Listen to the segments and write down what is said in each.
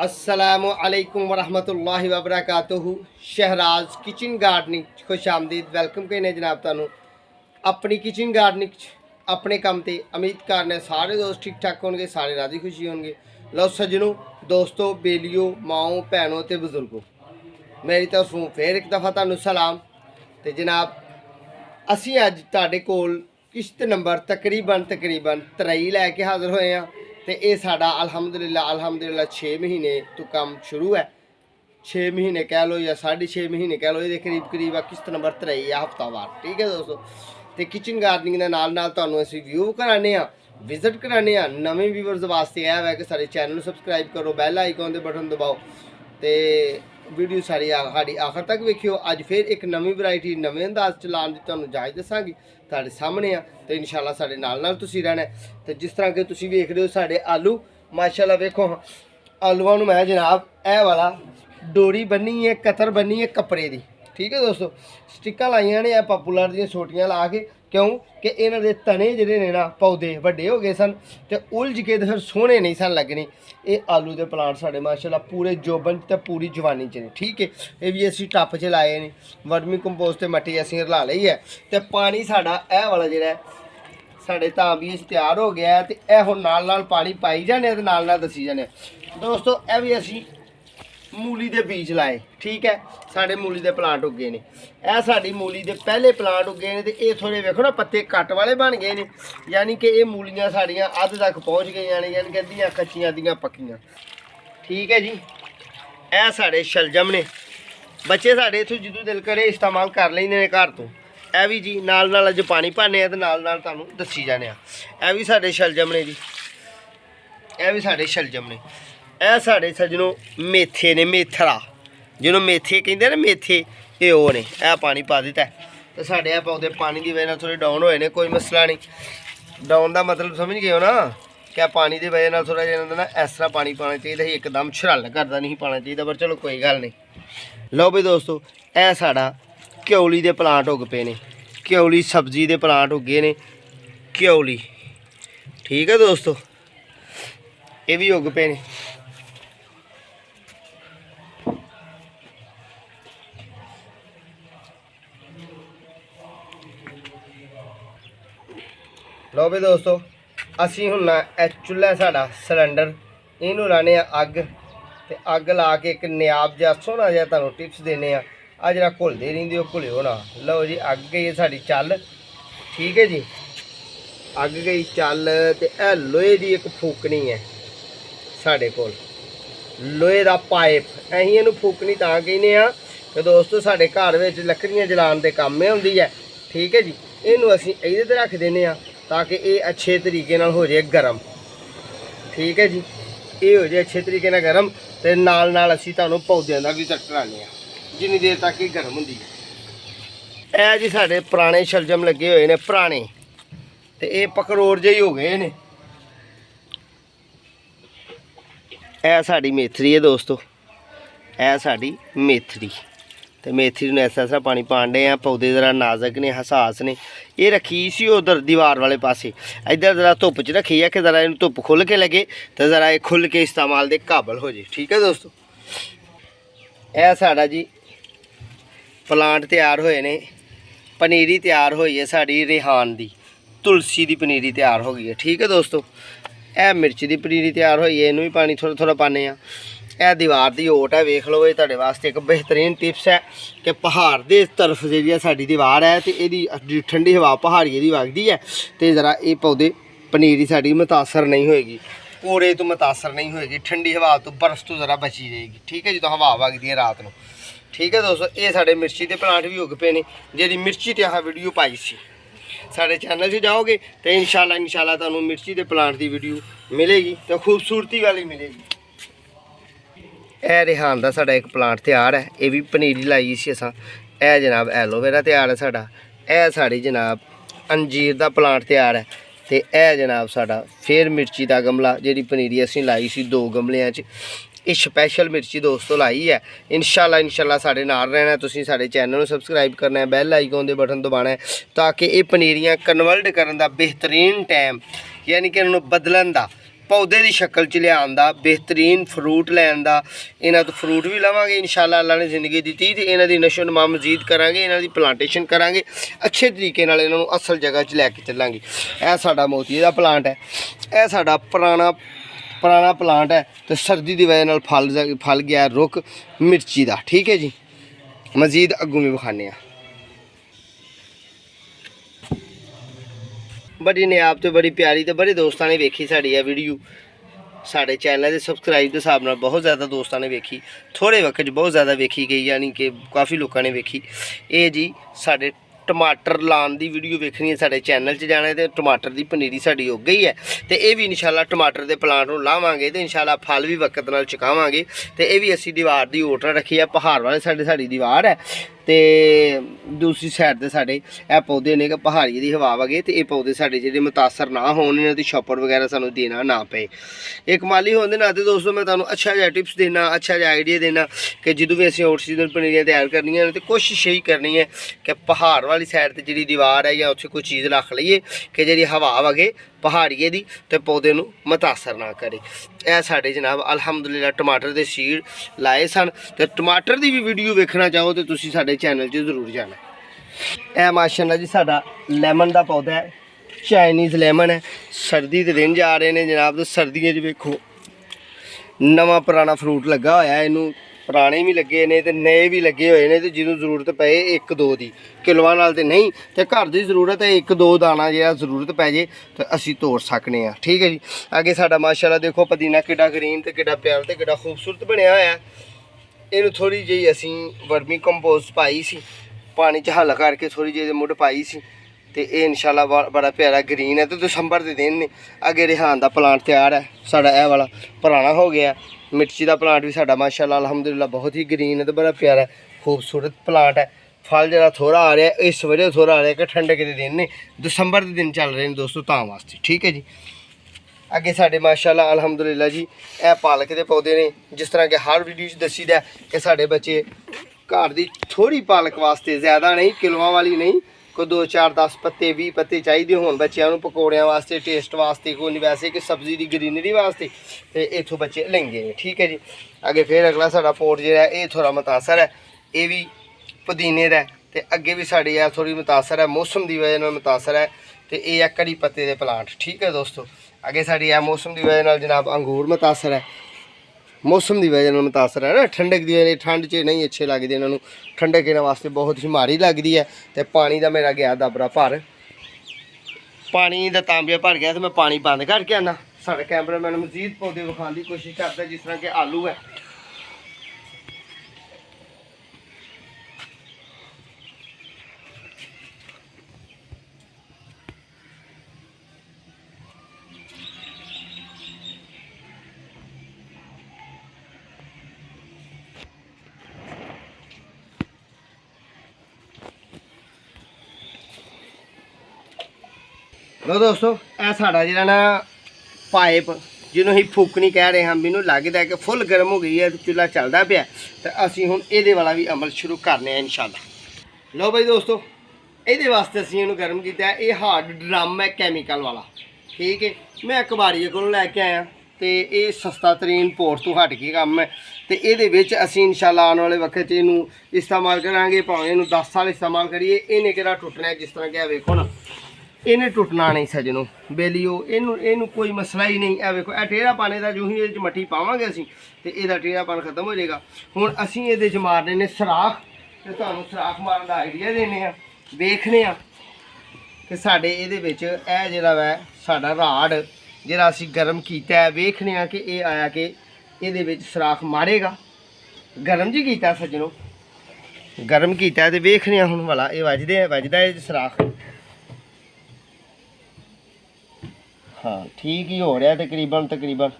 अस्सलामु अलैकुम वरहमतुल्लाहि वबरकातुहू। शहराज किचन गार्डनिंग खुश आमदीद। वेलकम कहने जनाब तुहानू अपनी किचन गार्डनिंग अपने काम ते। उम्मीद करने सारे दोस्त ठीक ठाक होंगे, सारे राजी खुशी होंगे। लो सज्जनों, दोस्तों, बेलियो, माओ, भैनों ते बुजुर्गों, मेरी तरफों फिर एक दफ़ा तुहानू सलाम। तो जनाब असी अज तुहाडे कोल किश्त नंबर तकरीबन 23 लैके हाज़र होए हैं। तो ये साडा अलहमदुलिल्लाह 6 महीने तो काम शुरू है। 6 महीने कह लो या 6.5 महीने कह लो, ये करीब करीब किश्त नंबर 23 है, हफ्तावार। ठीक है दोस्तों, तो किचन गार्डनिंग के नाल तुहानू असीं व्यू कराने, विजिट कराने। नवे व्यूअर्स वास्ते यह है कि सारे चैनल सब्सक्राइब करो, बैल आइकॉन के बटन दबाओ, तो वीडियो सारी साड़ी आखिर तक वेखियो। अज फिर एक नवी वैरायटी नवे अंदाज च लाने की तुहानू जाच दसांगी, तुहाडे सामने आ। तो इंशाल्लाह साडे नाल तुसीं रहना। तो जिस तरह के तुसीं वेख रहे हो साडे आलू, माशाल्लाह वेखो आलूआं नूं मैं जनाब ए वाला डोरी बन्नी है, कतर बन्नी है कपड़े की। ठीक है दोस्तों, स्टिक्कां लाइयां ने पॉपूलर दी छोटियां ला के, क्यों कि इन्हां दे तने जिहड़े ने ना पौधे वड्डे हो गए सन ते उलझ के ते फिर सोहणे नहीं सन लगने। ये आलू के प्लांट साढ़े माशाल्लाह पूरे जोबन ते पूरी जवानी च ने। ठीक है, ये भी असीं टप च लाए ने, वर्मी कंपोस्ट ते मट्टी असीं रला लई है। तो पानी साडा ए वाला जिहड़ा साढ़े तांबी तैयार हो गया है। तो यह हुण नाल नाल पानी पाई जाने ते नाल नाल दसी जाने। दोस्तों यह भी असीं मूली के बीज लाए। ठीक है, साढ़े मूली के प्लांट उगे ने। यह साड़ी मूली के पहले प्लांट उगे ने। तो ये थोड़े वेखो ना पत्ते कट वाले बन गए ने, यानी कि ये मूलियां साड़ियां अध तक पहुँच गई ने, यानी कि अद्धियां कच्चियां अद्धियां पक्कियां। ठीक है जी, यह साढ़े शलजम ने। बच्चे साढ़े इत्थों जिदों दिल करे इस्तेमाल कर लेंदे ने घर तो। यह भी जी नाल नाल अज पानी पाने तो नाल नाल तुहानू दसी जाने। यह भी साढ़े शलजम ने जी, यह भी साढ़े शलजम ने। यह साढ़े सज्जनों मेथे ने, मेथरा जिन्हों मेथे कहते ना, मेथे ये वो ने। यह पानी पा दिता है। तो साढ़े पौधे पानी की वजह थोड़े डाउन होए ने, कोई मसला नहीं। डाउन का मतलब समझ गए हो ना, क्या पानी की वजह थोड़ा जिहा ना इस तरह पानी पाना चाहिए, एकदम छरल करता नहीं पाना चाहिए, पर चलो कोई गल नहीं। लो भी दोस्तों, यह साड़ा घ्योली के प्लांट उग पे ने, घ्योली सब्जी के प्लांट उगे ने, घ्योली। ठीक है दोस्तों, ये भी उग पे ने। लो भी दोस्तों, असी हुण चुल्हा साडा सिलेंडर इनू लाने अग, ते अग ला के एक नियाब जहा सोहना जहा तुहानू टिप्स देने। आ जरा घुलदे रहिंदे हो, घुलियो ना। लो जी, अग गई है साडी चल। ठीक है जी, अग गई चल। ते ए लोहे की एक फूकनी है साडे कोल, लोहे का पाइप। असीं इहनूं फूकनी तां कहने आ कि दोस्तों साडे घर विच लकड़ियां जलाउण दे काम में आउंदी है। ठीक है जी, इहनूं असीं इहदे ते रख दिंदे आ ताकि ये अच्छे तरीके नाल हो जाए गर्म। ठीक है जी, ये हो जाए अच्छे तरीके नाल गर्म। तो नाल नाल असीं तुहानूं पौधों का भी चट कराने जिन्नी देर तक ये गर्म होंदी है। ए जी साढ़े पुराने शलजम लगे हुए ने, पुराने, तो ये पकड़ोड़ जे हो गए ने। ए साड़ी मेथरी है दोस्तों, ए साड़ी मेथरी। तो मेथरी में ऐसा ऐसा पानी पान डे। पौधे ज़रा नाजक ने, हसास ने। ये रखी सी उधर दीवार वाले पासे, इधर ज़रा धुप च रखी है कि ज़रा इन धुप खुल के लगे तो ज़रा ये खुल के इस्तेमाल के काबल हो जाए। ठीक है दोस्तों, यह साड़ा जी प्लांट तैयार होए ने। पनीरी तैयार हुई है साड़ी रेहान दी, तुलसी की पनीरी तैयार हो गई है। ठीक है दोस्तों, यह मिर्च की पनीरी तैयार हुई है, इनू भी पानी थोड़ा थोड़ा पाने। यह दीवार की ओट है, वेख लो। ये तुहाडे वास्ते एक बेहतरीन टिप्स है कि पहाड़ की तरफ जी साडी दीवार है, तो यदी ठंडी हवा पहाड़िए की वगदी है, तो ज़रा ये पौधे पनीरी साड़ी मुतासर नहीं होएगी, कोड़े तो मुतासर नहीं होएगी, ठंडी हवा तो बर्फ तो ज़रा बची रहेगी। ठीक है जी, तो हवा वगदी है रात को। ठीक है दोस्तों, ये साढ़े मिर्ची के प्लांट भी उग पे ने, जी मिर्ची ते वीडियो पाई सी। साढ़े चैनल से जाओगे तो इंशाल्लाह तुहानू मिर्ची के प्लांट की वीडियो मिलेगी, तो खूबसूरती वाली मिलेगी। यह रेहान का साड़ा एक प्लांट तैयार है, ये भी पनीरी लाई सी असां। यह जनाब एलोवेरा तैयार है साड़ा। यह साड़ी जनाब अंजीर का प्लांट तैयार है। तो यह जनाब साड़ा फिर मिर्ची का गमला, जी पनीरी असीं लाई सी 2 गमलियां च। ये स्पैशल मिर्ची दोस्तों लाई है। इंशाल्लाह साढ़े नाल रहना। तुसीं साढ़े चैनल को सबसक्राइब करना है, बैल आइकॉन के बटन दबाना है, ताकि ये पनीरियां कन्वर्ट करने का बेहतरीन टाइम, यानी कि इन्होंने बदलन का पौधे की शक्ल च लियान दा बेहतरीन फ्रूट लैन दा इन्हां तो फ्रूट भी लवांगे इंशाअल्लाह अल्लाह ने ज़िंदगी दी ते इन्हां दी नशो नमा मजीद करांगे इन्हां दी प्लांटेशन करांगे अच्छे तरीके नाल इन्हां नूं असल जगह च लैके चलांगे। यह साडा मोती दा प्लांट है, यह साडा पुराना प्लांट है तो सर्दी की वजह नाल फल गया रुख मिर्ची का। ठीक है जी, मजीद अगों भी विखाने बड़ी नायाब तो बड़ी प्यारी तो बड़े दोस्तों ने वेखी साड़ी है वीडियो साढ़े चैनल के सबसक्राइब के हिसाब नाल बहुत ज़्यादा दोस्तों ने वेखी, थोड़े वक्त बहुत ज़्यादा वेखी गई यानी कि काफ़ी लोगों ने वेखी। ये जी साढ़े टमाटर लाने की वीडियो वेखनी है साढ़े चैनल च जाना है तो टमाटर की पनीरी साड़ी उग गई है तो ये भी इंशाल्लाह टमाटर के प्लांट को लावांगे तो इंशाल्लाह फल भी वक्त नाल चुकावांगे। तो ये भी असी दीवार की ओट रखी है, पहाड़ वाले साड़ी दीवार है तो दूसरी साइड से साढ़े यह पौधे ने पहाड़ी की हवा वगे तो ये पौधे साढ़े जो मुतासर ना हो इन्हों की छप्पड़ वगैरह सानू देना ना पे। एक माली होने नाते दोस्तों मैं तुम्हें अच्छा जहा टिप्स देना, अच्छा जहा आइडिया देना कि जो भी असं आउट सीजन पनीरियाँ तैयार करनिया तो कोशिश यही करनी है कि पहाड़ वाली साइड से जी दीवार है या उत्थे कोई चीज़ रख लीए कि जी हवा वगे पहाड़िए की तो पौधे नूं मुतासर ना करे। यह साढ़े जनाब अलहमदुलिल्लाह टमाटर के सीड लाए सन तो टमाटर की भी वीडियो वेखना चाहो तो तुसीं साढ़े चैनल च जरूर जाना। यह माशाअल्लाह जी साडा लैमन का पौधा है, चाइनीज़ लैमन है। सर्दी के दिन जा रहे हैं जनाब तो सर्दियों वेखो नवा पुराना फ्रूट लगा होया है, इनू पुराने भी लगे ने तो नए भी लगे हुए हैं तो जिन्होंने जरूरत पे एक दो की किलोवां नाल तो नहीं तो घर की जरूरत है एक दो दाना जो जरूरत पै जे तो असी तोड़ सकते हैं। ठीक है जी, अगे साडा माशाअल्लाह देखो पुदीना किड्डा ग्रीन तो किड्डा प्यारा तो किड्डा खूबसूरत बनया होया। इनू थोड़ी जी असी वर्मी कंपोस्ट पाई सी, पानी च हल करके थोड़ी जी मुढ़ पाई सी तो ये इंशाल्लाह बड़ा प्यारा ग्रीन है। तो दिसंबर के दिन ने अगे रिहान का प्लांट तैयार है साडा यह वाला पुराना हो गया। मिर्ची का प्लांट भी साडा माशाल्लाह अल्हम्दुलिल्लाह बहुत ही ग्रीन है तो बड़ा प्यारा खूबसूरत प्लांट है। फल जरा थोड़ा आ रहा है इस वजह थोड़ा आ रहा है कि ठंडक के दिन ने दिसंबर के दिन चल रहे हैं दोस्तों तां वास्ते। ठीक है जी, अगे साढ़े माशाल्लाह अल्हम्दुलिल्लाह जी यह पालक के पौधे ने जिस तरह के हर वीडियो दसी दा कि साढ़े बच्चे घर की थोड़ी पालक वास्ते ज़्यादा नहीं किलोआं वाली नहीं कोई 2 4 10 पत्ते 20 पत्ते चाहिए हो बच्चों पकौड़ियां वास्ते टेस्ट वास्ते कोई नहीं वैसे कि सब्जी की ग्रीनरी वास्ते तो इतों बच्चे लेंगे। ठीक है जी, अगे फिर अगला साडा पोट जो है ये थोड़ा मुतासर है, ये भी पुदीने का तो अगे भी साड़ी है थोड़ी मुतासर है मौसम की वजह मुतासर है तो ये है कड़ी पत्ते के प्लांट। ठीक है दोस्तों, अगे साड़ी है मौसम की वजह जनाब अंगूर मुतासर है, मौसम की वजह मुतासर है ना ठंडक की वजह ठंड च नहीं अच्छे लगते इन्होंने ठंडक इन्होंने वास्ते बहुत ही माड़ी लगती है। तो पानी का मेरा गया दबरा भर पानी का तांबिया भर गया तो मैं पानी बंद करके आना। साढ़े कैमरामैन मजीद पौधे विखाने की कोशिश करता जिस तरह के आलू है लो दोस्तों यह साड़ा जो ना पाइप जिन्हों ही फूकनी कह रहे हैं मैनू लगता है कि फुल गर्म हो गई है चूल्हा चलता पाया तो असी हुण ये वाला भी अमल शुरू करने इंशाल्लाह। लो भाई दोस्तों ये वास्ते असी इन्हूं गर्म किया है, ये हार्ड ड्रम है कैमिकल वाला। ठीक है, मैं कबाड़िए को लैके आया तो ये सस्ता तरीन पोर्ट तो हट के काम है तो ये असी इंशाल्लाह आने वाले वक्त इनू इस्तेमाल करांगे भावें इनू 10 साल इस्तेमाल करिए इन्हें कि टुटना है जिस तरह क्या वेखो ना इन्हें टुटना नहीं सजनों बेलियो इनू कोई मसला ही नहीं है। वेखो टेढ़ा पाने का जो ही ये मट्टी पावांगे असी तो यदा टेढ़ापन खत्म हो जाएगा। हुण असी ये मारने ने सराख तो तुहानूं सराख मारन का आइडिया देने वेखने कि साडे इहदे विच यह जिहड़ा वै साडा राड जिहड़ा असी गर्म कीता है वेखने कि ये आया कि इहदे विच सराख मारेगा। गर्म जी कीता सज्जनों गर्म कीता तो वेखने हुण वाला ये वजदा है सराख। हाँ ठीक ही हो रहा है तकरीबन तकरीबन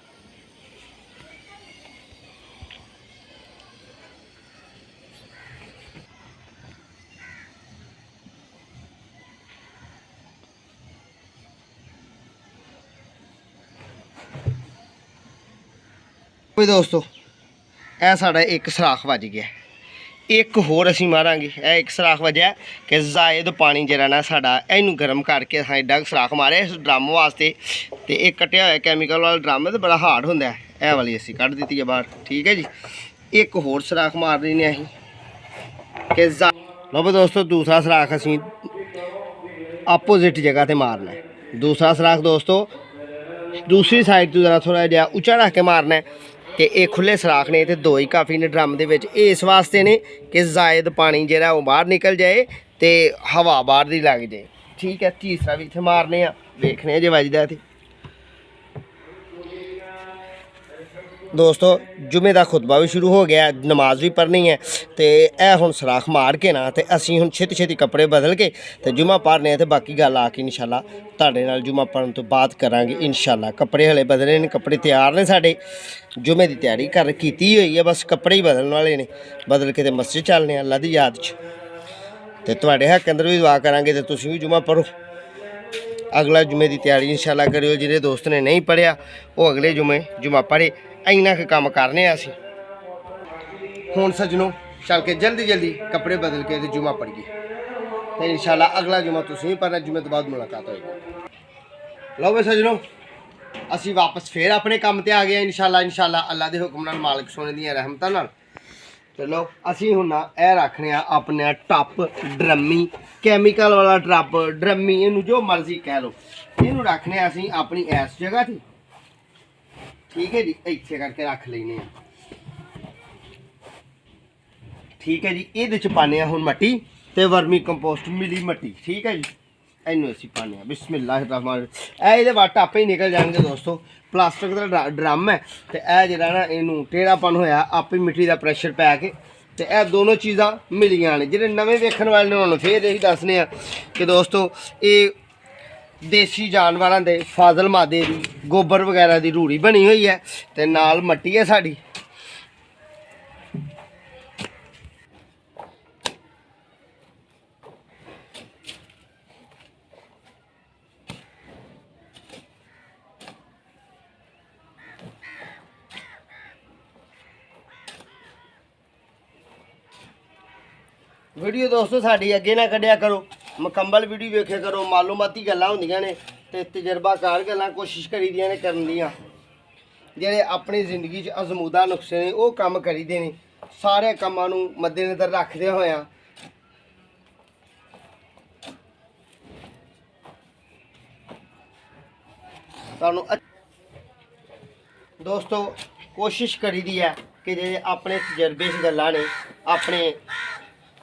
दोस्तों यह साड़ा एक सराख बज गया एक होर असीं मारांगे। यह एक सराख वजह कि जायद पानी जरा ना साडा इनू गर्म करके असां एडा सराख मारे इस ड्रम वास्ते। तो एक कट्टिया होया कैमिकल वाला ड्रम है तो बड़ा हार्ड होंदा है। यह वाली असीं कढ़ दी है बाहर। ठीक है जी, एक होर सराख मार देने असीं कि लो भाई दोस्तों, दूसरा सराख असीं अपोजिट जगह पर मारना है। दूसरा सराख दोस्तों दूसरी साइड तो जरा थोड़ा जहा उच्चा रख के मारना है। कि ये खुले सराख ने तो दो ही काफ़ी ने ड्रम के इस वास्ते ने कि जायद पानी जो बाहर निकल जाए तो हवा बाहर दी लग जाए। ठीक है, तीसरा भी इतने मारने देखने जो वजदा थे। दोस्तों जुमे का खुतबा भी शुरू हो गया, नमाज भी पढ़नी है। तो यह हुण सराख मार के ना तो असीं हुण छेती छेती कपड़े बदल के तो जुमा पढ़ने तो बाकी गल आके इंशाल्लाह तुहाडे नाल जुमा पढ़न तो बाद करांगे इंशाल्लाह। कपड़े हले बदले ने, कपड़े तैयार ने, साडे जुमे की तैयारी कर कीती हुई है, बस कपड़े ही बदलने वाले ने। बदल के तो मस्जिद चलने अल्लाह की याद च। तो तुहाडे हक अंदर भी दुआ करांगे तो तुसीं भी जुमा पढ़ो। अगला जुमे की तैयारी इंशाल्लाह करियो। जिहड़े दोस्त ने नहीं पढ़िया वो अगले जुमे जुमा पढ़े। इन्ना के काम करने असीं हुण सजनों चल के जल्दी जल्दी कपड़े बदल के जुमा पढ़िए तो इंशाल्लाह अगला जुमा तुसीं भी पढ़ना। जुमे तो बाद मुलाकात होएगी। लो भाई सजनों, असीं वापस फिर अपने काम ते आ गए इंशाल्लाह अल्लाह के हुक्म नाल, मालिक सोने दी रहमतां नाल। चलो असीं हुण यह रखने अपने टप ड्रमी, कैमिकल वाला टप ड्रमी, इनू जो मर्जी कह लो, इनू रखने असीं अपनी इस जगह ते। ठीक है जी, इत्थे करके रख लेने। ठीक है जी, ये पाने हुण मट्टी ते वर्मी कंपोस्ट मिली मट्टी। ठीक है जी, इनू असीं पाने बिस्मिल्लाह रहमान। ये बाद टप ही निकल जाएंगे दोस्तों। प्लास्टिक का ड्रम है तो यह जरा ना इनू टेढ़ापन होया आप ही मिट्टी का प्रैशर पै के तो यह दोनों चीज़ां मिलियां ने। जिहड़े नवें वेखण वाले ने उन्होंने फिर यही दसने कि दोस्तों ये देसी जानवरों के फाजल मादे की गोबर वगैरह की रूड़ी बनी हुई है तो नाल मट्टी है साड़ी। वीडियो दोस्तों साड़ी अगे ना कढ़िया करो, मुकम्मल वीडियो वेखे करो। मालूमाती गल्लां होंदियां ने ते तजर्बाकार गल्लां कोशिश करी दियां ने करन दियां। जेह्ड़े अपनी जिंदगी च अजमूदा नुस्खे ने वो कम करी दे ने। सारे कामां नूं मद्देनज़र रखदे होया तुहानूं दोस्तों कोशिश करी दी है कि जे अपने तजर्बे च गल्लां ने अपने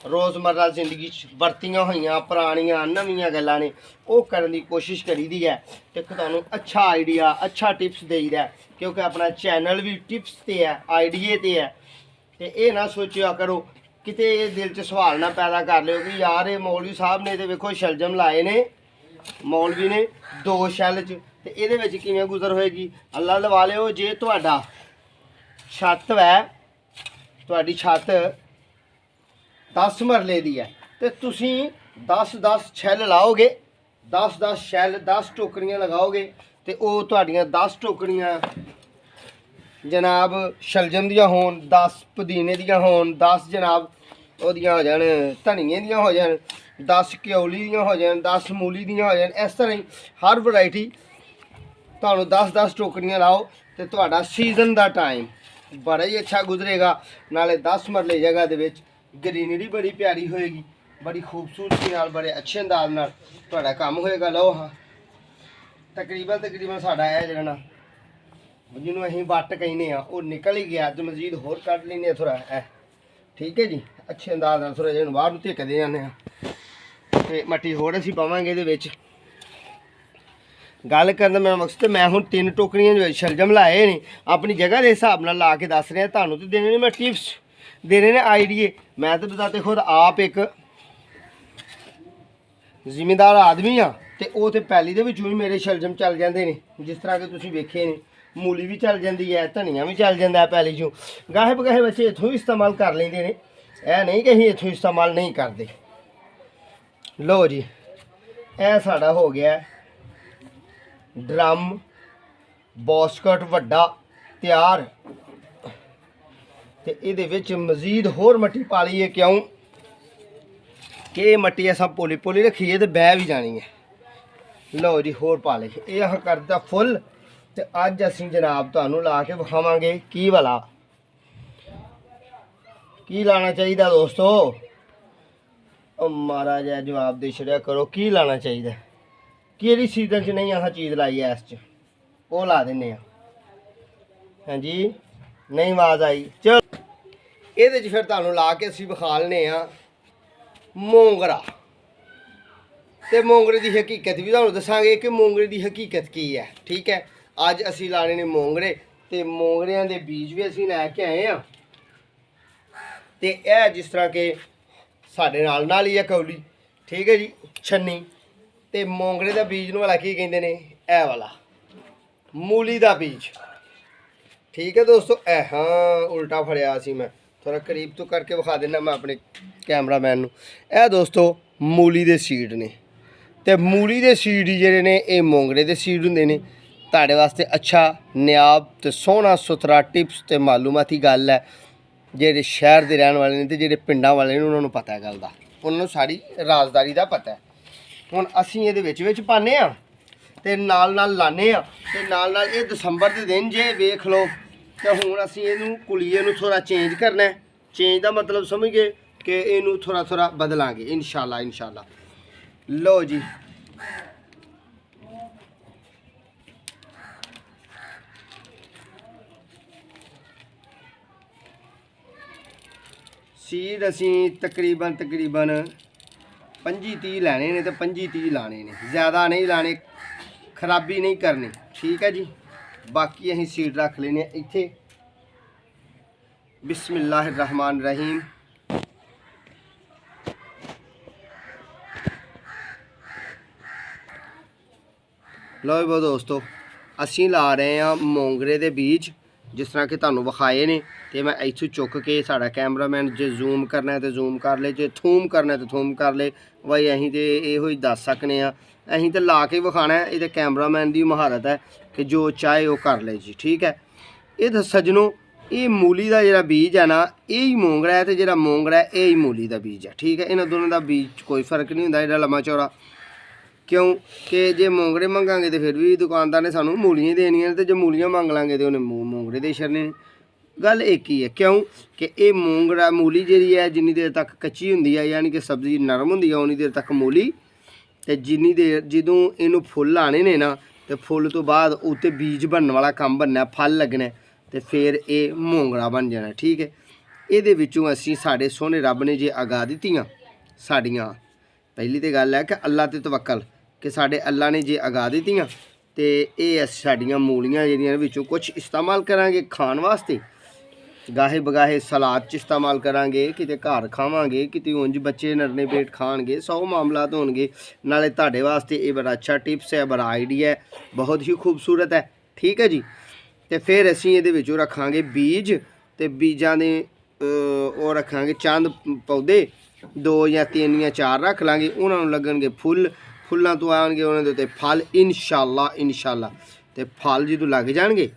रोज़मर्रा जिंदगी वरतियां हुई पुरानियां नवीं गल्लां ने वो करने की कोशिश करी दी है। तो तुहानूं अच्छा आइडिया अच्छा टिप्स देईदा है, क्योंकि अपना चैनल भी टिप्स ते है आइडिए ते है। तो ये ना सोचा करो किते दिल च सवाल ना पैदा कर लियो कि यार ये मौलवी साहब ने तो वेखो शलजम लाए ने, मौलवी ने 2 शैल च ते इहदे विच किवें गुजर होएगी। अल्लाह दे वालेओ जे तुहाडा छत है, तुहाडी छत 10 मरले दी है तो तुसी 10 छैल लाओगे, 10 छैल 10 टोकरियां लगाओगे तो वो तुहाडियां 10 टोकरियां जनाब शलजम दियां होन, 10 पुदीने दियां होन, 10 जनाब ओदियां हो जान धनिए दियां हो जान, 10 क्योली दियां हो जान, 10 मूली दियां हो जान। इस तरह ही हर वैरायटी तुहानूं 10 टोकरियां लाओ तो तुहाडा सीजन का टाइम बड़ा ही अच्छा गुजरेगा। नाले 10 मरले जगह दे विच ग्रीनरी बड़ी प्यारी होएगी, बड़ी खूबसूरती नाल बड़े अच्छे अंदाज नाल तुहाडा काम होएगा। लो हाँ तकरीबन साडा है जिहड़ा ना जिन्होंने असीं वट कहने वो निकल ही गया। तो मजीद होर कट लेने थोड़ा है। ठीक है जी, अच्छे अंदाज नाल थोड़ा जिहा बाहर धिकदे जाने ते मट्टी होर असीं पावांगे इहदे विच। गल करन दा मेरा मकसद मैं हुण 3 टोकरियां शलजम लाए ने अपनी जगह के हिसाब नाल ला के दस रहा। तुहानूं तो देने ने मैं टिप्स देने ने आइडिए। मैं तो बताते खुद आप एक जिमीदार आदमी हाँ तो वो तो पैली दे विचों ही मेरे शलजम चल जाते हैं। जिस तरह के तुसीं वेखे ने मूली भी चल जाती है, धनिया भी चल जाता है पैली चों। गाहे बगाहे बच्चे इत्थों भी इस्तेमाल कर लेंदे ने, यह नहीं कि असीं इत्थों इस्तेमाल नहीं करते। लो जी यह साड़ा हो गया ड्रम बॉस्कट वड्डा तैयार। ਤੇ ਇਹਦੇ ਵਿੱਚ ਮਜ਼ੀਦ ਹੋਰ ਮੱਟੀ ਪਾ ਲਈਏ, ਕਿਉਂ ਕਿ ਇਹ ਮੱਟੀ ਅਸਾਂ ਪੋਲੀ ਪੋਲੀ ਰੱਖੀਏ ਤੇ ਬਹਿ ਵੀ ਜਾਣੀ ਹੈ। ਲਓ ਜੀ ਹੋਰ ਪਾ ਲਏ, ਇਹ ਆਹ ਕਰਦਾ ਫੁੱਲ। ਤੇ ਅੱਜ ਅਸੀਂ ਜਨਾਬ ਤੁਹਾਨੂੰ ਲਾ ਕੇ ਵਿਖਾਵਾਂਗੇ ਕੀ ਵਾਲਾ ਕੀ ਲਾਣਾ ਚਾਹੀਦਾ ਦੋਸਤੋ। ਉਹ ਮਹਾਰਾਜ ਜਵਾਬ ਦੇ ਛੜਿਆ ਕਰੋ, ਕੀ ਲਾਣਾ ਚਾਹੀਦਾ, ਕਿਹੜੀ ਸੀਜ਼ਨ 'ਚ ਨਹੀਂ ਆਹ ਚੀਜ਼ ਲਾਈ ਐ, ਇਸ 'ਚ ਉਹ ਲਾ ਦਿੰਨੇ ਆ। ਹਾਂਜੀ ਨਹੀਂ ਆਵਾਜ਼ ਆਈ, ਚਲ ਇਹਦੇ 'ਚ ਫਿਰ ਤੁਹਾਨੂੰ ਲਾ ਕੇ ਅਸੀਂ ਵਿਖਾ ਲੈਂਦੇ ਆ ਮੋਂਗਰਾ। ਤੇ ਮੋਂਗਰੇ ਦੀ ਹਕੀਕਤ ਵੀ ਤੁਹਾਨੂੰ ਦੱਸਾਂਗੇ ਕਿ ਮੋਂਗਰੇ ਦੀ ਹਕੀਕਤ ਕੀ ਹੈ। ਠੀਕ ਹੈ, ਅੱਜ ਅਸੀਂ ਲਾਣੇ ਨੇ ਮੋਂਗਰੇ, ਤੇ ਮੋਂਗਰਿਆਂ ਦੇ ਬੀਜ ਵੀ ਅਸੀਂ ਲੈ ਕੇ ਆਏ ਆ। ਤੇ ਇਹ ਜਿਸ ਤਰ੍ਹਾਂ ਕਿ ਸਾਡੇ ਨਾਲ ਹੀ ਹੈ ਕੌਲੀ, ਠੀਕ ਹੈ ਜੀ, ਛੰਨੀ। ਤੇ ਮੋਂਗਰੇ ਦਾ ਬੀਜ ਨੂੰ ਵਾਲਾ ਕੀ ਕਹਿੰਦੇ ਨੇ, ਇਹ ਵਾਲਾ ਮੂਲੀ ਦਾ ਬੀਜ। ਠੀਕ ਹੈ ਦੋਸਤੋ, ਇਹ ਹਾਂ ਉਲਟਾ ਫੜਿਆ ਸੀ ਮੈਂ, ਥੋੜਾ ਕਰੀਬ ਤੋਂ ਕਰਕੇ ਵਿਖਾ ਦਿੰਦਾ ਮੈਂ ਆਪਣੇ ਕੈਮਰਾਮੈਨ ਨੂੰ। ਇਹ ਦੋਸਤੋ ਮੂਲੀ ਦੇ ਸੀਡ ਨੇ, ਤੇ ਮੂਲੀ ਦੇ ਸੀਡ ਜਿਹੜੇ ਨੇ ਇਹ ਮੋਂਗਰੇ ਦੇ ਸੀਡ ਹੁੰਦੇ ਨੇ। ਤੁਹਾਡੇ ਵਾਸਤੇ ਅੱਛਾ ਨਿਆਬ ਤੇ ਸੋਹਣਾ ਸੁਥਰਾ ਟਿਪਸ ਤੇ ਮਾਲੂਮਾਤੀ ਗੱਲ ਹੈ। ਜਿਹੜੇ ਸ਼ਹਿਰ ਦੇ ਰਹਿਣ ਵਾਲੇ ਨੇ ਤੇ ਜਿਹੜੇ ਪਿੰਡਾਂ ਵਾਲੇ ਨੇ ਉਹਨਾਂ ਨੂੰ ਪਤਾ ਹੈ ਗੱਲ ਦਾ, ਉਹਨਾਂ ਨੂੰ ਸਾਰੀ ਰਾਜ਼ਦਾਰੀ ਦਾ ਪਤਾ ਹੈ। ਹੁਣ ਅਸੀਂ ਇਹਦੇ ਵਿੱਚ ਪਾਉਂਦੇ ਹਾਂ ਤੇ ਨਾਲ ਲਾਉਂਦੇ ਹਾਂ, ਤੇ ਨਾਲ ਇਹ ਦਸੰਬਰ ਦੇ ਦਿਨ ਜੇ ਵੇਖ ਲਓ। ਤੇ ਹੁਣ ਅਸੀਂ ਇਹਨੂੰ ਕੁਲੀਏ ਨੂੰ ਥੋੜਾ ਚੇਂਜ ਕਰਨਾ ਹੈ। ਚੇਂਜ ਦਾ ਮਤਲਬ ਸਮਝ ਗਏ ਕਿ ਇਹਨੂੰ ਥੋੜਾ ਬਦਲਾਂਗੇ ਇਨਸ਼ਾਅੱਲਾ। ਲਓ ਜੀ ਸੀਡ ਅਸੀਂ ਤਕਰੀਬਨ 25-30 ਲੈਣੇ ਨੇ ਤੇ 25-30 ਲਾਣੇ ਨੇ, ਜ਼ਿਆਦਾ ਨਹੀਂ ਲਾਣੇ, ਖਰਾਬੀ ਨਹੀਂ ਕਰਨੀ। ਠੀਕ ਹੈ ਜੀ, ਬਾਕੀ ਅਸੀਂ ਸੀਡ ਰੱਖ ਲੈਣੇ ਇੱਥੇ। ਬਿਸਮਿल्लाहिर्रहमानिर्रहीम। ਲਓ ਬੋ ਦੋਸਤੋ, ਅਸੀਂ ਲਾ ਰਹੇ ਹਾਂ ਮੋਂਗਰੇ ਦੇ ਬੀਜ ਜਿਸ ਤਰ੍ਹਾਂ ਕਿ ਤੁਹਾਨੂੰ ਵਿਖਾਏ ਨੇ। ਤੇ ਮੈਂ ਇੱਥੋਂ ਚੁੱਕ ਕੇ, ਸਾਡਾ ਕੈਮਰਾਮੈਨ ਜੇ ਜ਼ੂਮ ਕਰਨਾ ਹੈ ਤੇ ਜ਼ੂਮ ਕਰ ਲੇ, ਜੇ ਥੂਮ ਕਰਨਾ ਤੇ ਥੂਮ ਕਰ ਲੇ। ਬਾਈ ਅਸੀਂ ਤੇ ਇਹੋ ਹੀ ਦੱਸ ਸਕਨੇ ਆ, ਅਸੀਂ ਤੇ ਲਾ ਕੇ ਵਿਖਾਣਾ ਹੈ। ਇਹਦੇ ਕੈਮਰਾਮੈਨ ਦੀ ਮਹਾਰਤ ਹੈ ਕਿ ਜੋ ਚਾਹੇ ਉਹ ਕਰ ਲੇ ਜੀ। ਠੀਕ ਹੈ, ਇਹ ਸੱਜਣੋ ਇਹ ਮੂਲੀ ਦਾ ਜਿਹੜਾ ਬੀਜ ਹੈ ਨਾ, ਇਹ ਹੀ ਮੋਂਗਰਾ ਹੈ, ਤੇ ਜਿਹੜਾ ਮੋਂਗਰਾ ਹੈ ਇਹ ਹੀ ਮੂਲੀ ਦਾ ਬੀਜ ਹੈ। ਠੀਕ ਹੈ, ਇਹਨਾਂ ਦੋਨਾਂ ਦਾ ਬੀਜ ਕੋਈ ਫਰਕ ਨਹੀਂ ਹੁੰਦਾ, ਇਹਦਾ ਲੰਮਾ ਚੌੜਾ। ਕਿਉਂ ਕਿ ਜੇ ਮੋਂਗਰੇ ਮੰਗਾਂਗੇ ਤੇ ਫਿਰ ਵੀ ਦੁਕਾਨਦਾਰ ਨੇ ਸਾਨੂੰ ਮੂਲੀਆਂ ਹੀ ਦੇਣੀਆਂ ਨੇ, ਤੇ ਜੇ ਮੂਲੀਆਂ ਮੰਗ ਲਾਂਗੇ ਤੇ ਉਹਨੇ ਮੋਂਗਰੇ ਦੇ ਛੱਡਣੇ ਨੇ। ਗੱਲ ਇੱਕ ਹੀ ਹੈ, ਕਿਉਂ ਕਿ ਇਹ ਮੂਲੀ ਜਿਹੜੀ ਹੈ ਜਿੰਨੀ ਦੇਰ ਤੱਕ ਕੱਚੀ ਹੁੰਦੀ ਹੈ, ਯਾਨੀ ਕਿ ਸਬਜ਼ੀ ਨਰਮ ਹੁੰਦੀ ਹੈ, ਉਨੀ ਦੇਰ ਤੱਕ ਮੂਲੀ। ਤੇ ਜਿੰਨੀ ਦੇਰ ਜਦੋਂ ਇਹਨੂੰ ਫੁੱਲ ਆਣੇ ਨੇ ਨਾ, ਤੇ ਫੁੱਲ ਤੋਂ ਬਾਅਦ ਉੱਤੇ ਬੀਜ ਬਣਨ ਵਾਲਾ ਕੰਮ ਬਣਨਾ, ਫਲ ਲੱਗਣਾ, ਤੇ ਫਿਰ ਇਹ ਮੋਂਗਰਾ ਬਣ ਜਾਣਾ। ਠੀਕ ਹੈ, ਇਹਦੇ ਵਿੱਚੋਂ ਅਸੀਂ ਸਾਡੇ ਸੋਹਣੇ ਰੱਬ ਨੇ ਜੇ ਅਗਾ ਦਿੱਤੀਆਂ ਸਾਡੀਆਂ, ਪਹਿਲੀ ਤਾਂ ਗੱਲ ਹੈ ਕਿ ਅੱਲਾ ਤੇ ਤਵੱਕਲ, ਕਿ ਸਾਡੇ ਅੱਲਾ ਨੇ ਜੇ ਅਗਾ ਦਿੱਤੀਆਂ, ਤੇ ਇਹ ਸਾਡੀਆਂ ਮੂਲੀਆਂ ਜਿਹੜੀਆਂ ਵਿੱਚੋਂ ਕੁਝ ਇਸਤੇਮਾਲ ਕਰਾਂਗੇ ਖਾਣ ਵਾਸਤੇ, ਗਾਹੇ ਬਗਾਹੇ ਸਲਾਦ 'ਚ ਇਸਤੇਮਾਲ ਕਰਾਂਗੇ, ਕਿਤੇ ਘਰ ਖਾਵਾਂਗੇ, ਕਿਤੇ ਉਂਝ ਬੱਚੇ ਨਰਨੇ ਪੇਟ ਖਾਣਗੇ, 100 ਮਾਮਲਾਤ ਹੋਣਗੇ। ਨਾਲੇ ਤੁਹਾਡੇ ਵਾਸਤੇ ਇਹ ਬੜਾ ਅੱਛਾ ਟਿਪਸ ਹੈ, ਬੜਾ ਆਈਡੀਆ ਹੈ, ਬਹੁਤ ਹੀ ਖੂਬਸੂਰਤ ਹੈ। ਠੀਕ ਹੈ ਜੀ, ਤੇ ਫਿਰ ਅਸੀਂ ਇਹਦੇ ਵਿੱਚੋਂ ਰੱਖਾਂਗੇ ਬੀਜ, ਤੇ ਬੀਜਾਂ ਦੇ ਉਹ ਰੱਖਾਂਗੇ ਚੰਦ ਪੌਦੇ, 2 ਜਾਂ 3 ਜਾਂ 4 ਰੱਖ ਲਾਂਗੇ। ਉਹਨਾਂ ਨੂੰ ਲੱਗਣਗੇ ਫੁੱਲ, ਫੁੱਲਾਂ ਤੋਂ ਆਉਣਗੇ ਉਹਨਾਂ ਦੇ ਉੱਤੇ ਫਲ ਇਨਸ਼ਾਅੱਲਾ। ਤੇ ਫਲ ਜਦੋਂ ਲੱਗ ਜਾਣਗੇ,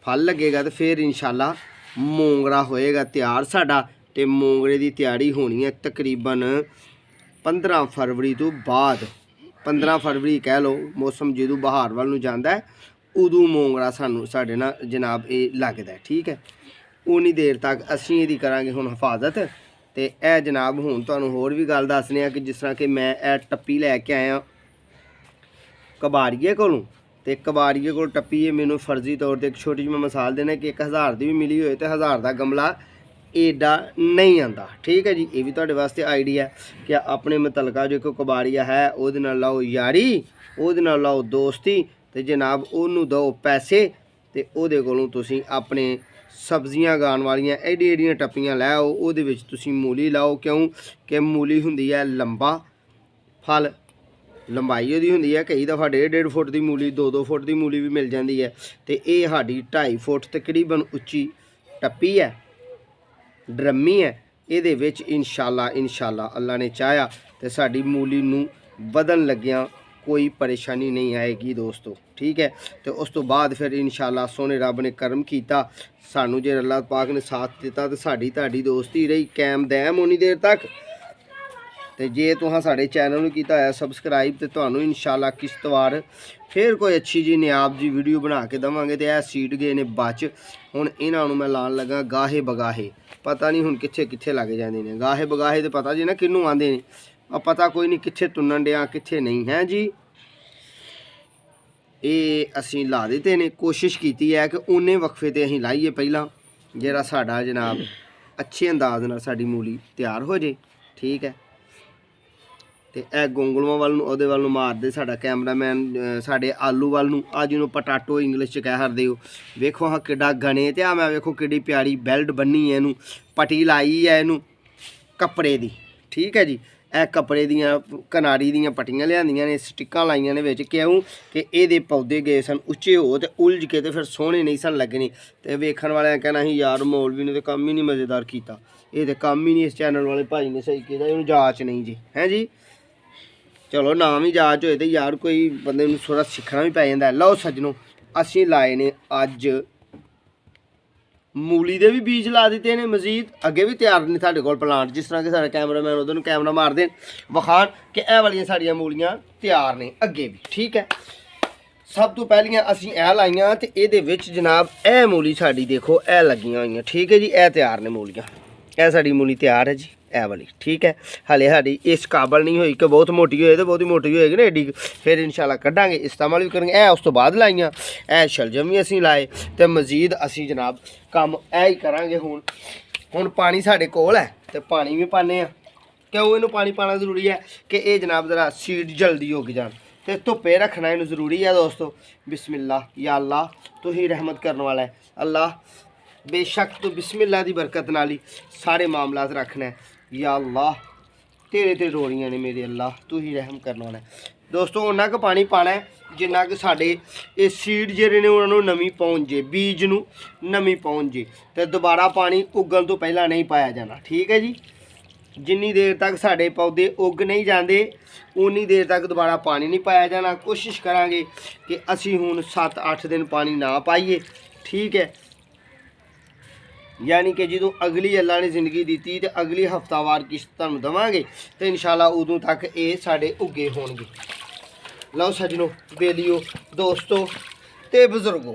ਫਲ ਲੱਗੇਗਾ, ਤੇ ਫਿਰ ਇਨਸ਼ਾਅੱਲਾ ਮੋਂਗਰਾ ਹੋਏਗਾ ਤਿਆਰ ਸਾਡਾ। ਤੇ ਮੋਂਗਰੇ ਦੀ ਤਿਆਰੀ ਹੋਣੀ ਹੈ ਤਕਰੀਬਨ 15 ਫਰਵਰੀ ਤੋਂ ਬਾਅਦ। 15 ਫਰਵਰੀ ਕਹਿ ਲਓ, ਮੌਸਮ ਜਦੋਂ ਬਹਾਰ ਵੱਲ ਨੂੰ ਜਾਂਦਾ ਹੈ, ਉਦੋਂ ਮੋਂਗਰਾ ਸਾਡੇ ਨਾਲ ਜਨਾਬ ਇਹ ਲੱਗਦਾ। ਠੀਕ ਹੈ, ਉਨੀ ਦੇਰ ਤੱਕ ਅਸੀਂ ਇਹਦੀ ਕਰਾਂਗੇ ਹੁਣ ਹਿਫਾਜ਼ਤ। ਤੇ ਇਹ ਜਨਾਬ ਹੁਣ ਤੁਹਾਨੂੰ ਹੋਰ ਵੀ ਗੱਲ ਦੱਸਦੇ ਆ ਕਿ ਜਿਸ ਤਰ੍ਹਾਂ ਕਿ ਮੈਂ ਇਹ ਟੱਪੀ ਲੈ ਕੇ ਆਇਆ ਕਬਾੜੀਏ ਕੋਲੋਂ, ਤੇ ਕਬਾੜੀਏ ਕੋਲ ਟੱਪੀ ਹੈ ਮੈਨੂੰ ਫਰਜ਼ੀ ਤੌਰ 'ਤੇ ਇੱਕ ਛੋਟੀ ਜਿਹੀ ਮੈਂ ਮਿਸਾਲ ਦੇਣਾ ਕਿ 1000 ਦੀ ਵੀ ਮਿਲੀ ਹੋਏ ਤੇ 1000 ਦਾ ਗਮਲਾ ਏਡਾ ਨਹੀਂ ਆਉਂਦਾ। ਠੀਕ ਹੈ ਜੀ, ਇਹ ਵੀ ਤੁਹਾਡੇ ਵਾਸਤੇ ਆਈਡੀਆ ਕਿ ਆਪਣੇ ਮੁਤਲਕਾ ਜੋ ਕੋਈ ਕਬਾੜੀਆ ਹੈ ਉਹਦੇ ਨਾਲ ਲਾਓ ਯਾਰੀ, ਉਹਦੇ ਨਾਲ ਲਾਓ ਦੋਸਤੀ, ਤੇ ਜਨਾਬ ਉਹਨੂੰ ਦਿਓ ਪੈਸੇ, ਤੇ ਉਹਦੇ ਕੋਲੋਂ ਤੁਸੀਂ ਆਪਣੇ ਸਬਜ਼ੀਆਂ ਉਗਾਉਣ ਵਾਲੀਆਂ ਐਡੀਆਂ ਟੱਪੀਆਂ ਲੈ ਆਓ। ਉਹਦੇ ਵਿੱਚ ਤੁਸੀਂ ਮੂਲੀ ਲਾਓ, ਕਿਉਂ ਕਿ ਮੂਲੀ ਹੁੰਦੀ ਹੈ ਲੰਬਾ ਫਲ, ਲੰਬਾਈ ਉਹਦੀ ਹੁੰਦੀ ਹੈ ਕਈ ਦਫਾ 1.5 ਫੁੱਟ ਦੀ ਮੂਲੀ, 2 ਫੁੱਟ ਦੀ ਮੂਲੀ ਵੀ ਮਿਲ ਜਾਂਦੀ ਹੈ। ਤੇ ਇਹ ਸਾਡੀ 2.5 ਫੁੱਟ ਤਕਰੀਬਨ ਉੱਚੀ ਟੱਪੀ ਹੈ, ਡਰਮੀ ਹੈ। ਇਹਦੇ ਵਿੱਚ ਇਨਸ਼ਾਅੱਲਾ ਅੱਲਾ ਨੇ ਚਾਹਿਆ ਤੇ ਸਾਡੀ ਮੂਲੀ ਨੂੰ ਵਧਣ ਲੱਗਿਆਂ कोई परेशानी नहीं आएगी दोस्तों, ठीक है। तो उस तो बाद फिर इंशाल्लाह सोने रब ने करम किया, सानू जे अल्लाह पाक ने साथ दिता तो साड़ी ताड़ी दोस्ती रही कैम दैम उन्नी देर तक। तो जे तुहां साढ़े चैनल में किया है सबसक्राइब तो तुहानू इंशाल्लाह किश्तवार फिर कोई अच्छी जी नियाब जी वीडियो बना के देवांगे। तो यह सीट गए ने बच, हुण इन्हां नूं मैं लाण लगा गाहे बगाहे, पता नहीं हुण कित्थे कित्थे लग जांदे ने गाहे बगाहे। तो पता जी ना किनू आंदे ने, पता कोई नहीं कित्थे तुनन डिया कित्थे नहीं है जी। ये असीं ला दिते ने, कोशिश की है कि उन्ने वक्फे ते असीं लाइए पहला जिहड़ा साडा जनाब अच्छे अंदाज नाल साडी मूली तैयार हो जाए, ठीक है। तो यह गोंगलूआं वाल नूं उहदे वाल नूं मारदे साडा कैमरामैन साडे आलू वाल नूं, आ जिन्हों पटाटो इंग्लिश च कह हरदे हो। वेखो हाँ किड्डा गने ते आ मैं वेखो किड्डी प्यारी बेल्ट बन्नी है, इनू पट्टी लाई है इनू कपड़े दी, ठीक है जी। यह कपड़े दियाँ कनारी दियाँ पट्टियां लियांदियां ने, स्टिक्कां लाइयां ने विच, क्यों कि ये पौधे गए सन उच्चे हो तो उलझ के तो फिर सोहने नहीं सन लगने। तो वेखण वाले कहना ही यार मौलवी ने तो काम ही नहीं मज़ेदार किया, ये तो काम ही नहीं इस चैनल वाले भाई ने सही किया, इन्हूं जाच नहीं जी, है जी। चलो नाम ही जाच होए तो यार कोई बंदे नूं थोड़ा सीखना भी पै जांदा है। लो सज्जनों असीं लाए ने अज मूली दे भी बीज ला दिते ने, मजीद अगे भी तैयार ने साडे कोल प्लांट, जिस तरह के साडे कैमरामैन उधर कैमरा मार देन वखान कि ए वालियां साडियां मूलियां तैयार ने अगे भी, ठीक है। सब तो पहलियां असीं ए लाइयां ते इहदे विच जनाब ए मूली साडी देखो ए लगियां होईयां, ठीक है जी। ए तैयार ने मूलियां, ए साडी मूली तैयार है जी ए वाली, ठीक है। हाले साडी इस काबल नहीं हुई कि बहुत मोटी होए तो बहुत मोटी होएगी ना एडी, फिर इंशाल्लाह कड्डांगे इस्तेमाल भी करेंगे। ए उस तो बाद लाइयां ए शलजम भी असीं लाए तो मजीद असीं जनाब काम ए ही करांगे। हुण पानी साडे कोल है तो पानी भी पाने आ, क्यों इनू पानी पाना जरूरी है कि ये जनाब जरा सीड जल्दी उग जान, तो धुप्पे रखना इनू जरूरी है दोस्तों। बिस्मिल्लाह या अल्लाह तू ही रहमत करने वाला है, अल्लाह बेशक तो बिस्मिल्लाह की बरकत नाल ही सारे मामलात रखना है। या अल्लाह तेरे ते रोड़ियां ने मेरे अल्लाह तू ही रहम करने वाला है। दोस्तों उन्ना क पानी पाना है जिन्ना कि साडे ये सीड जेहड़े ने उन्होंने नमी पहुँच जे, बीज नूं नमी पहुँच जे, तो दोबारा पानी उगन तो पहला नहीं पाया जाना, ठीक है जी। जिन्नी देर तक साडे पौधे उग नहीं जाते उन्नी देर तक दोबारा पानी नहीं पाया जाना। कोशिश करांगे कि असीं हुण 7-8 दिन पानी ना पाइए, ठीक है। यानी कि जो अगली अल्लाह ने जिंदगी दी तो अगली हफ्तावार किश्त तुहानूं देवांगे तो इंशाल्लाह उदों तक ये साडे उगे होणगे। लो सज्जनों बेलियो दोस्तों ते बजुर्गों,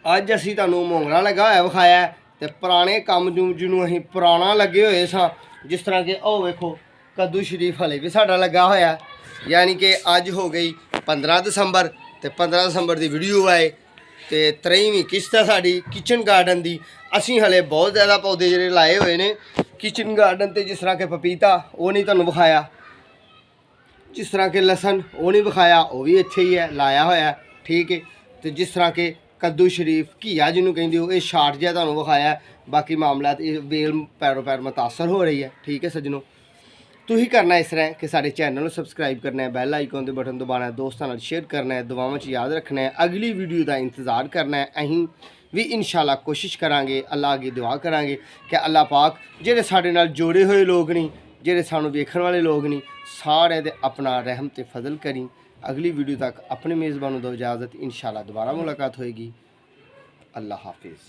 अज असीं तुहानूं मोंगरा लगा होया विखाया तो पुराने काम जिन्हों असीं पुराना लगे हुए सां, जिस तरह के ओ वेखो कद्दू शरीफ हले भी साडा लगा होया। यानी कि अज हो गई 15 दिसंबर तो 15 दिसंबर की वीडियो आए तो 23वीं किश्त है साड़ी किचन गार्डन की। असीं हले बहुत ज़्यादा पौधे जिहड़े लाए हुए ने किचन गार्डन ते, जिस तरह के पपीता वो नहीं तुहानूं विखाया, जिस तरह के लसन वो नहीं विखाया वो भी इत्थे ही है लाया होया, ठीक है। तो जिस तरह के कद्दू शरीफ घीया जिन्होंने कहिंदे हो ये शार्ट जिहा तुहानूं विखाया, बाकी मामला बेल पैरों पैर मुतासर हो रही है, ठीक है सज्जनों। तू ही करना इस तरह कि सारे चैनल सबसक्राइब करना है, बैल आइकन के बटन दबाना है, दोस्तों नाल शेयर करना है, दुआवां च याद रखना है, अगली वीडियो का इंतज़ार करना है। अहीं भी इंशाल्लाह कोशिश करांगे, अल्लाह अगे दुआ करांगे कि अल्लाह पाक जिहड़े साडे नाल जोड़े हुए लोग नहीं, जिहड़े सानूं वेखण वाले लोग नहीं, सारे दे अपना रहम ते फजल करी। अगली वीडियो तक अपने मेज़बानों दो इजाज़त, इंशाल्लाह दोबारा मुलाकात होएगी। अल्लाह हाफिज़।